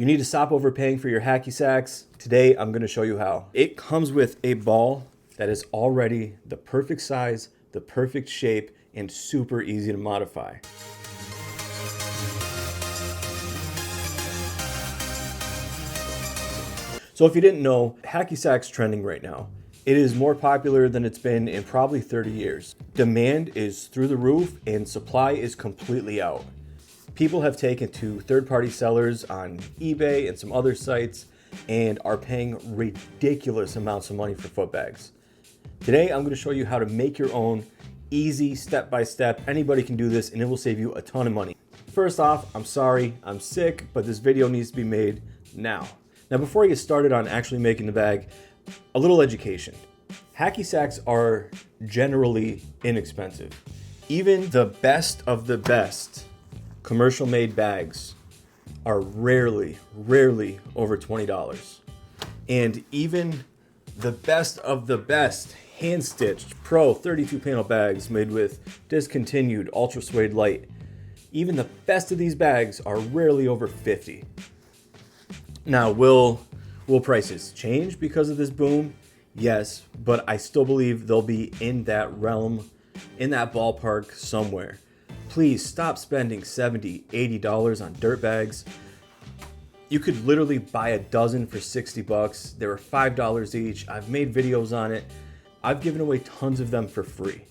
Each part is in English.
You need to stop overpaying for your hacky sacks. Today, I'm gonna show you how. It comes with a ball that is already the perfect size, the perfect shape, and super easy to modify. So if you didn't know, hacky sack's trending right now. It is more popular than it's been in probably 30 years. Demand is through the roof and supply is completely out. People have taken to third-party sellers on eBay and some other sites and are paying ridiculous amounts of money for foot bags. Today, I'm going to show you how to make your own, easy, step-by-step. Anybody can do this and it will save you a ton of money. First off, I'm sorry, I'm sick, but this video needs to be made now. Now, before I get started on actually making the bag, a little education. Hacky sacks are generally inexpensive. Even the best of the best commercial made bags are rarely over $20. And even the best of the best hand-stitched Pro 32 panel bags made with discontinued ultra suede light, even the best of these bags are rarely over $50. Now, will prices change because of this boom? Yes, but I still believe they'll be in that realm, in that ballpark somewhere. Please stop spending $70, $80 on dirt bags. You could literally buy a dozen for 60 bucks. They were $5 each. I've made videos on it. I've given away tons of them for free.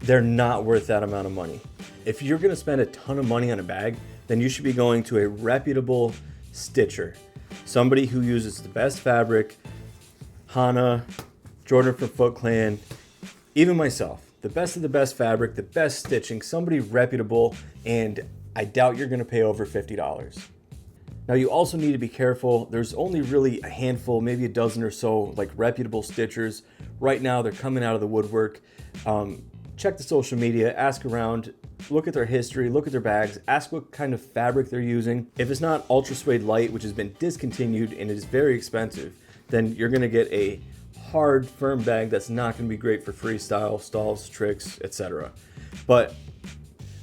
They're not worth that amount of money. If you're gonna spend a ton of money on a bag, then you should be going to a reputable stitcher. Somebody who uses the best fabric, Hana, Jordan from Foot Clan, even myself. The best of the best fabric, the best stitching, somebody reputable, and I doubt you're gonna pay over $50. Now you also need to be careful. There's only really a handful, maybe a dozen or so, like reputable stitchers. Right now they're coming out of the woodwork. Check the social media, ask around, look at their history, look at their bags, ask what kind of fabric they're using. If it's not ultra suede light, which has been discontinued and is very expensive, then you're gonna get a hard, firm bag that's not gonna be great for freestyle, stalls, tricks, etc. But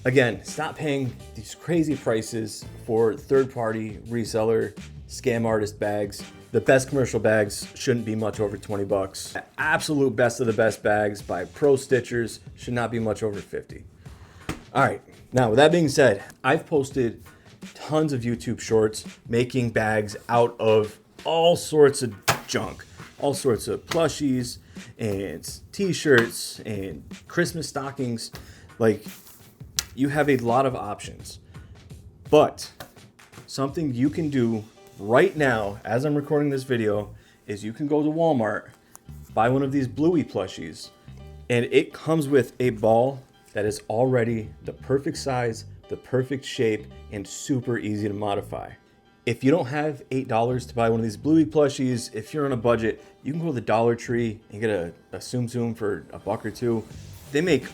again, stop paying these crazy prices for third-party reseller, scam artist bags. The best commercial bags shouldn't be much over 20 bucks. The absolute best of the best bags by pro stitchers should not be much over 50. All right, now with that being said, I've posted tons of YouTube shorts making bags out of all sorts of junk, all sorts of plushies and t-shirts and Christmas stockings. Like, you have a lot of options, but something you can do right now as I'm recording this video is you can go to Walmart, buy one of these Bluey plushies, and it comes with a ball that is already the perfect size, the perfect shape, and super easy to modify. If you don't have $8 to buy one of these Bluey plushies, if you're on a budget, you can go to the Dollar Tree and get a Tsum Tsum for a buck or two. They make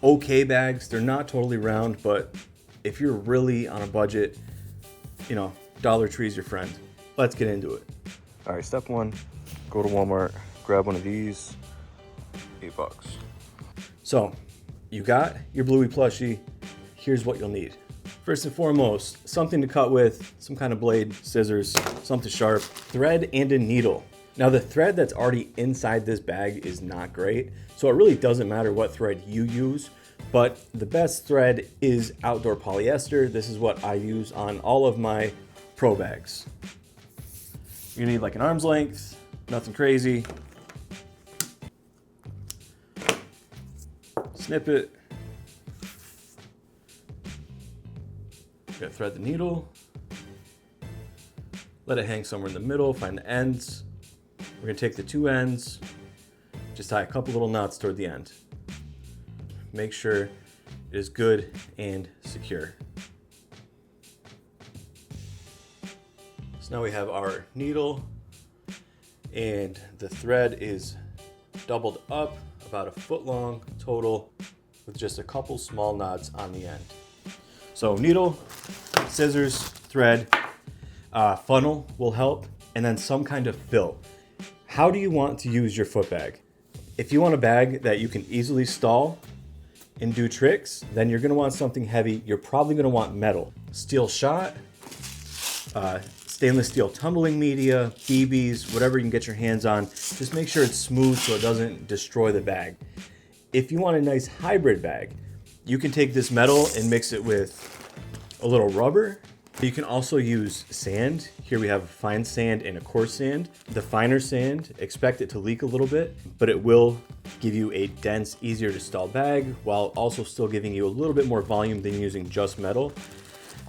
okay bags. They're not totally round, but if you're really on a budget, you know, Dollar Tree's your friend. Let's get into it. All right, step one, go to Walmart, grab one of these, $8. So you got your Bluey plushie. Here's what you'll need. First and foremost, something to cut with, some kind of blade, scissors, something sharp, thread, and a needle. Now the thread that's already inside this bag is not great, so it really doesn't matter what thread you use, but the best thread is outdoor polyester. This is what I use on all of my pro bags. You need like an arm's length, nothing crazy. Snip it. Gotta thread the needle. Let it hang somewhere in the middle, find the ends. We're gonna take the two ends, just tie a couple little knots toward the end. Make sure it is good and secure. So now we have our needle and the thread is doubled up, about 1 foot long total, with just a couple small knots on the end. So needle, scissors, thread, funnel will help, and then some kind of fill. How do you want to use your foot bag? If you want a bag that you can easily stall and do tricks, then you're gonna want something heavy. You're probably gonna want metal. Steel shot, stainless stainless steel tumbling media, BBs, whatever you can get your hands on. Just make sure it's smooth so it doesn't destroy the bag. If you want a nice hybrid bag, you can take this metal and mix it with a little rubber. You can also use sand. Here we have a fine sand and a coarse sand. The finer sand, expect it to leak a little bit, but it will give you a dense, easier to install bag while also still giving you a little bit more volume than using just metal.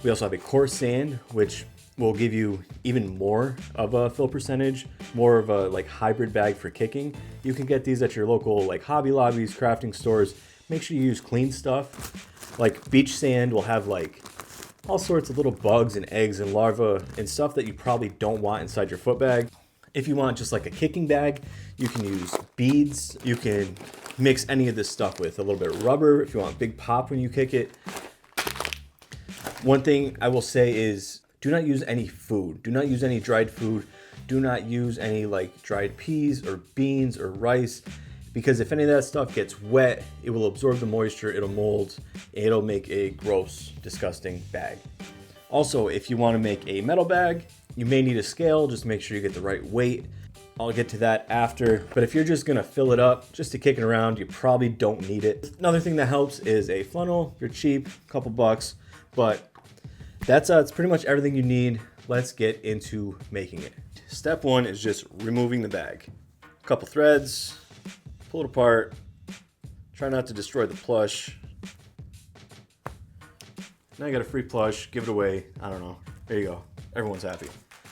We also have a coarse sand, which will give you even more of a fill percentage, more of a like hybrid bag for kicking. You can get these at your local like Hobby Lobbies, crafting stores. Make sure you use clean stuff. Like beach sand will have like all sorts of little bugs and eggs and larvae and stuff that you probably don't want inside your foot bag. If you want just like a kicking bag, you can use beads. You can mix any of this stuff with a little bit of rubber if you want big pop when you kick it. One thing I will say is do not use any food. Do not use any dried food. Do not use any like dried peas or beans or rice, because if any of that stuff gets wet, it will absorb the moisture, it'll mold, and it'll make a gross, disgusting bag. Also, if you want to make a metal bag, you may need a scale. Just make sure you get the right weight. I'll get to that after, but if you're just gonna fill it up just to kick it around, you probably don't need it. Another thing that helps is a funnel. They're cheap, a couple bucks, but that's pretty much everything you need. Let's get into making it. Step one is just removing the bag. A couple threads, pull it apart. Try not to destroy the plush. Now you got a free plush, give it away. I don't know. There you go. Everyone's happy.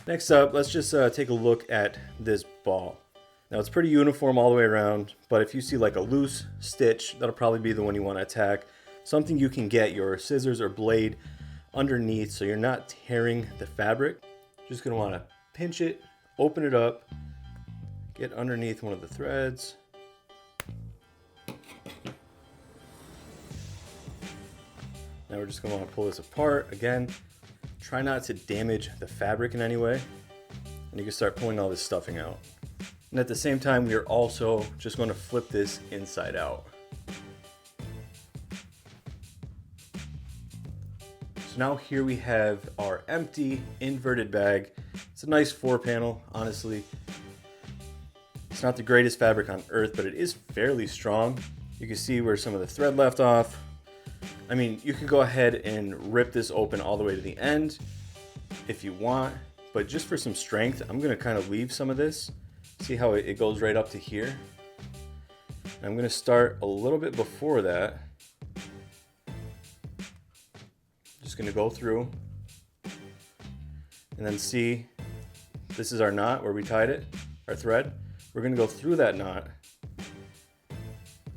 Next up, let's just take a look at this ball. Now it's pretty uniform all the way around, but if you see like a loose stitch, that'll probably be the one you want to attack. Something you can get your scissors or blade underneath so you're not tearing the fabric. Just gonna want to pinch it, open it up, get underneath one of the threads. Now we're just gonna want to pull this apart. Again, try not to damage the fabric in any way. And you can start pulling all this stuffing out. And at the same time, we are also just going to flip this inside out. So now here we have our empty inverted bag. It's a nice 4-panel, honestly. It's not the greatest fabric on earth, but it is fairly strong. You can see where some of the thread left off. I mean, you can go ahead and rip this open all the way to the end if you want, but just for some strength, I'm gonna kind of leave some of this. See how it goes right up to here? And I'm gonna start a little bit before that. Just gonna go through and then see, this is our knot where we tied it, our thread. We're gonna go through that knot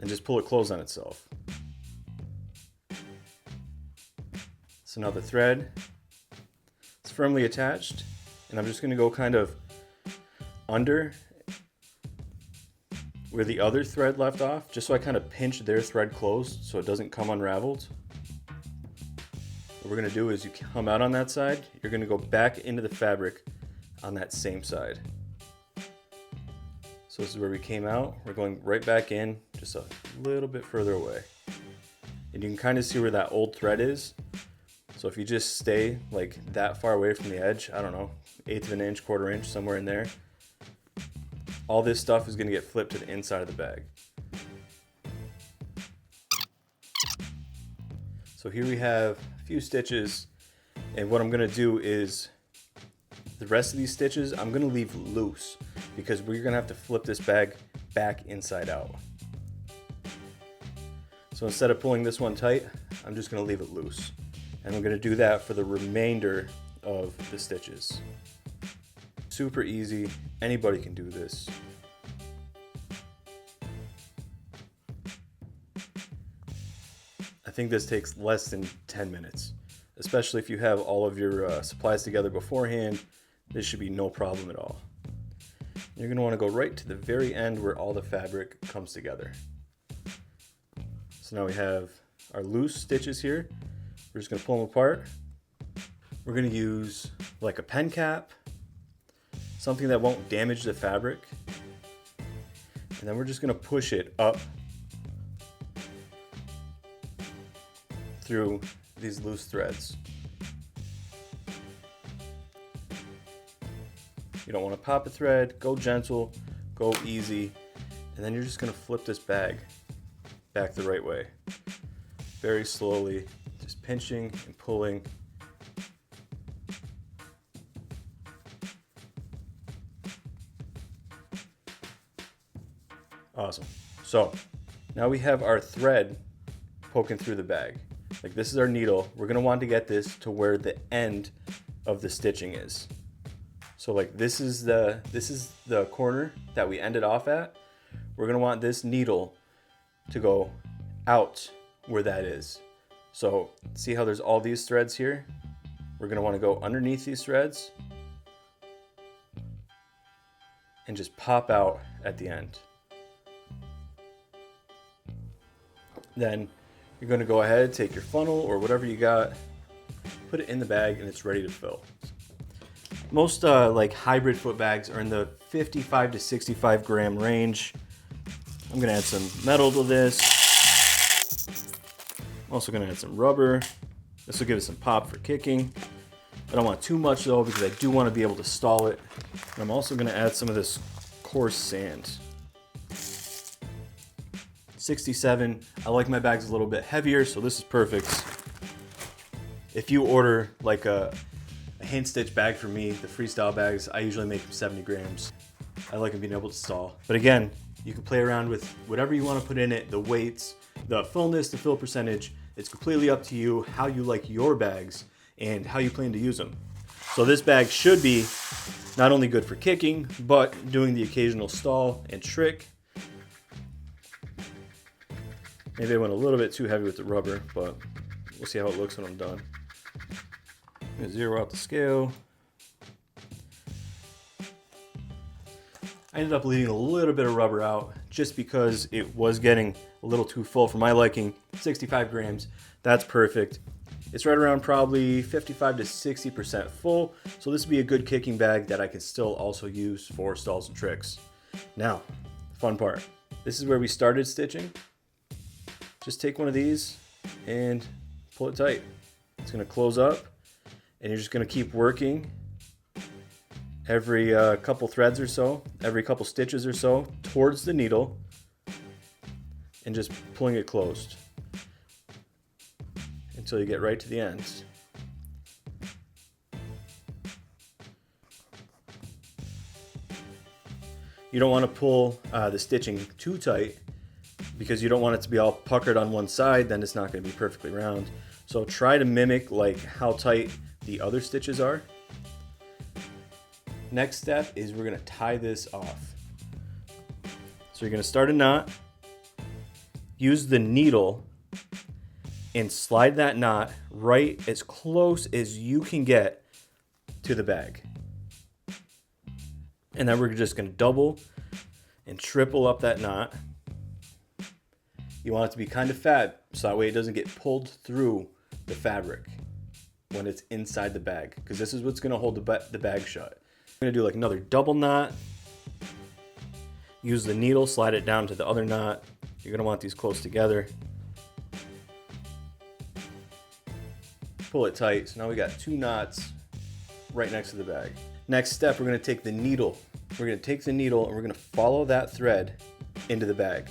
and just pull it closed on itself. So now the thread is firmly attached, and I'm just going to go kind of under where the other thread left off, just so I kind of pinch their thread closed so it doesn't come unraveled. What we're going to do is you come out on that side, you're going to go back into the fabric on that same side. So this is where we came out. We're going right back in, just a little bit further away. And you can kind of see where that old thread is. So if you just stay like that far away from the edge, I don't know, 1/8 of an inch, 1/4 inch, somewhere in there, all this stuff is going to get flipped to the inside of the bag. So here we have a few stitches, and what I'm going to do is the rest of these stitches I'm going to leave loose because we're going to have to flip this bag back inside out. So instead of pulling this one tight, I'm just going to leave it loose. And I'm going to do that for the remainder of the stitches. Super easy. Anybody can do this. I think this takes less than 10 minutes, especially if you have all of your supplies together beforehand. This should be no problem at all. You're going to want to go right to the very end where all the fabric comes together. So now we have our loose stitches here. We're just going to pull them apart. We're going to use like a pen cap, something that won't damage the fabric. And then we're just going to push it up through these loose threads. You don't want to pop a thread, go gentle, go easy, and then you're just gonna flip this bag back the right way. Very slowly, just pinching and pulling. Awesome. So now we have our thread poking through the bag. Like, this is our needle. We're gonna want to get this to where the end of the stitching is. So like this is the corner that we ended off at. We're gonna want this needle to go out where that is. So see how there's all these threads here? We're gonna wanna go underneath these threads and just pop out at the end. Then you're gonna go ahead, take your funnel or whatever you got, put it in the bag, and it's ready to fill. Most like hybrid foot bags are in the 55 to 65 gram range. I'm gonna add some metal to this. I'm also gonna add some rubber. This will give it some pop for kicking. I don't want too much though, because I do want to be able to stall it. And I'm also gonna add some of this coarse sand. 67. I like my bags a little bit heavier, so this is perfect. If you order like a hand stitch bag for me, the freestyle bags, I usually make them 70 grams. I like them being able to stall. But again, you can play around with whatever you want to put in it, the weights, the fullness, the fill percentage. It's completely up to you how you like your bags and how you plan to use them. So this bag should be not only good for kicking, but doing the occasional stall and trick. Maybe I went a little bit too heavy with the rubber, but we'll see how it looks when I'm done. I'm gonna zero out the scale. I ended up leaving a little bit of rubber out just because it was getting a little too full for my liking. 65 grams, that's perfect. It's right around probably 55 to 60% full, so this would be a good kicking bag that I can still also use for stalls and tricks. Now, the fun part. This is where we started stitching. Just take one of these and pull it tight. It's gonna close up, and you're just gonna keep working every couple threads or so, every couple stitches or so towards the needle, and just pulling it closed until you get right to the ends. You don't want to pull the stitching too tight because you don't want it to be all puckered on one side, then it's not going to be perfectly round. So try to mimic like how tight the other stitches are. Next step is we're going to tie this off. So you're going to start a knot, use the needle, and slide that knot right as close as you can get to the bag. And then we're just going to double and triple up that knot. You want it to be kind of fat, so that way it doesn't get pulled through the fabric when it's inside the bag, because this is what's going to hold the bag shut. I'm going to do like another double knot. Use the needle, slide it down to the other knot. You're going to want these close together. Pull it tight. So now we got two knots right next to the bag. Next step, we're going to take the needle. We're going to take the needle and we're going to follow that thread into the bag.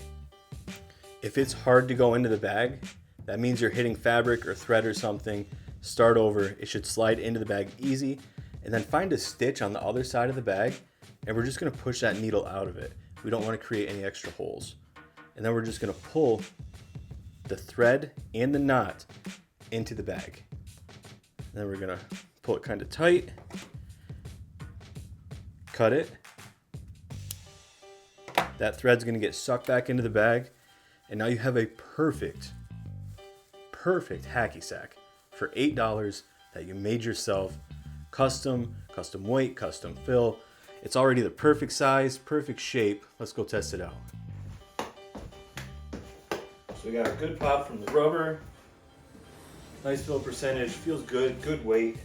If it's hard to go into the bag, that means you're hitting fabric or thread or something. Start over. It should slide into the bag easy. And then find a stitch on the other side of the bag, and we're just going to push that needle out of it. We don't want to create any extra holes. And then we're just going to pull the thread and the knot into the bag. And then we're going to pull it kind of tight, cut it. That thread's going to get sucked back into the bag, and now you have a perfect hacky sack for $8 that you made yourself. Custom weight, custom fill. It's already the perfect size, perfect shape. Let's go test it out. So we got a good pop from the rubber. Nice fill percentage, feels good, good weight.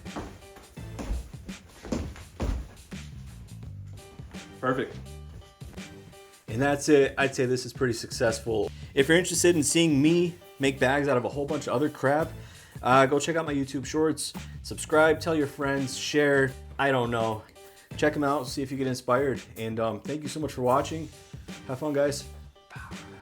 Perfect. And that's it. I'd say this is pretty successful. If you're interested in seeing me make bags out of a whole bunch of other crap, go check out my YouTube shorts, subscribe, tell your friends, share, I don't know. check them out, see if you get inspired. And thank you so much for watching. Have fun, guys.